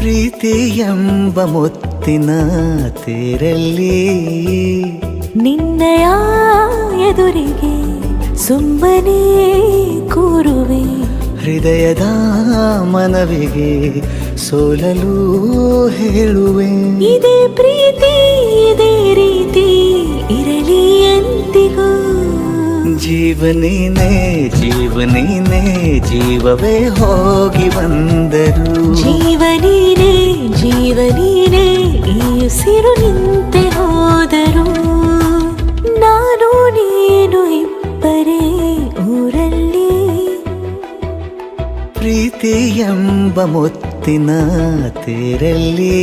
ಪ್ರೀತಿ ಎಂಬ ಮುತ್ತಿನ ತೇರಲ್ಲಿ ನಿನ್ನಯ ಎದುರಿಗೆ ಸುಮ್ಮನೆ ಕೂರುವೆ. ಹೃದಯದ ಮನವಿಗೆ ಸೋಲಲು ಹೇಳುವೆ. ಇದೇ ಪ್ರೀತಿ ಇದೇ ರೀತಿ ಇರಲಿ ಎಂದಿಗೂ. ಜೀವನೇನೆ ಜೀವನೇನೆ ಜೀವವೇ ಹೋಗಿ ಬಂದರು. ಜೀವನೀನೇ ಜೀವನೀನೇ ಈ ಉಸಿರು ನಿಂತೆ ಹೋದರು. ನಾನು ನೀನು ಇಬ್ಬರೇ ಊರಲ್ಲಿ. ಪ್ರೀತಿ ಎಂಬ ಮುತ್ತಿನ ತೇರಲ್ಲಿ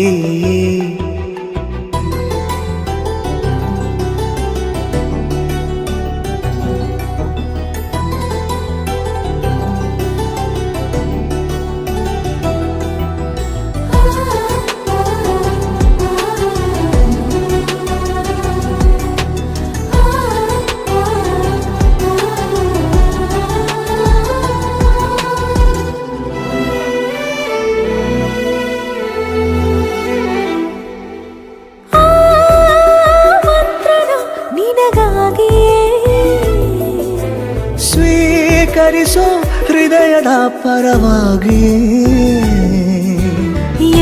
ಸ್ವೀಕರಿಸೋ ಹೃದಯದ ಪರವಾಗಿ.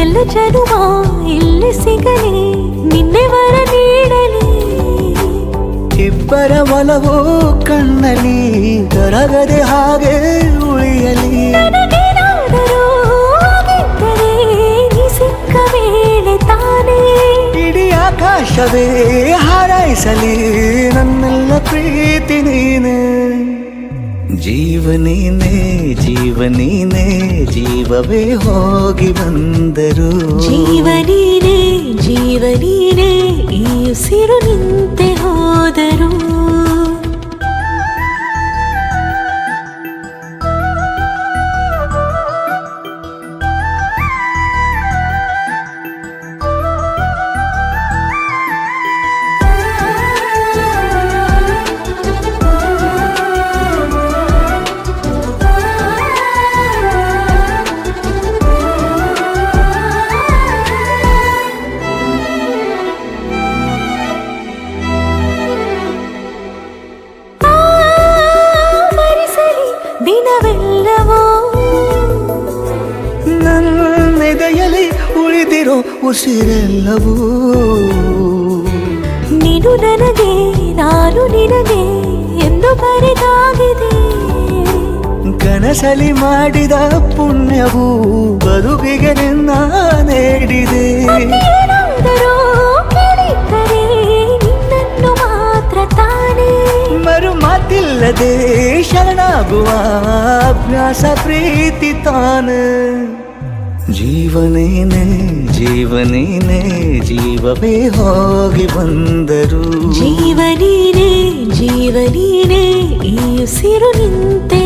ಎಲ್ಲ ಜನುಮ ಇಲ್ಲಿ ಸಿಗಲಿ ನಿನ್ನೆ ವರ ನೀಡಲಿ. ಇಬ್ಬರ ಒಲವು ಕಣ್ಣಲ್ಲಿ ಕರಗದೆ ಹಾಗೆ ಉಳಿಯಲಿ. ನನಗೇನಾದರೂ ಆಗಿದ್ದರೆ ನೀ ಸಿಕ್ಕ ವೇಳೆ ತಾನೇ ಇಡೀ ಆಕಾಶವೇ ಹಾರೈಸಲಿ ನನ್ನೆಲ್ಲ ಪ್ರೀತಿ ನೀನೆ. ಜೀವನೇನೆ ಜೀವನೇನೆ ಜೀವವೇ ಹೋಗಿ ಬಂದರು. ಜೀವನೀನೇ ಜೀವನೀನೇ ಈ ಉಸಿರು ನಿಂತೆ ಹೋದರು. ದಿನವೆಲ್ಲವೋ ನನ್ನೆದೆಯಲ್ಲಿ ಉಳಿದಿರೋ ಉಸಿರೆಲ್ಲವೂ ನೀನು ನನಗೆ ನಾನು ನಿನಗೆ ಎಂದು ಬರೆದಾಗಿದೆ. ಕನಸಲಿ ಮಾಡಿದ ಪುಣ್ಯವು ಬದುಕಿಗೆ ನಿನ್ನ ನೀಡಿದೆ. ಏನಾದರೂ ಕೇಳಿದ್ದರೆ ನಿನ್ನನ್ನು ಮಾತ್ರ ತಾನೇ. ಮರು ಮಾತಿಲ್ಲದೆ ಶರಣಾಗುವ ಅಭ್ಯಾಸ ಪ್ರೀತಿ ತಾನೆ. ಜೀವನೇನೆ ಜೀವನೇನೆ ಜೀವವೇ ಹೋಗಿ ಬಂದರು. ಜೀವನೀನೇ ಜೀವನೀನೇ ಈ ಉಸಿರು ನಿಂತೆ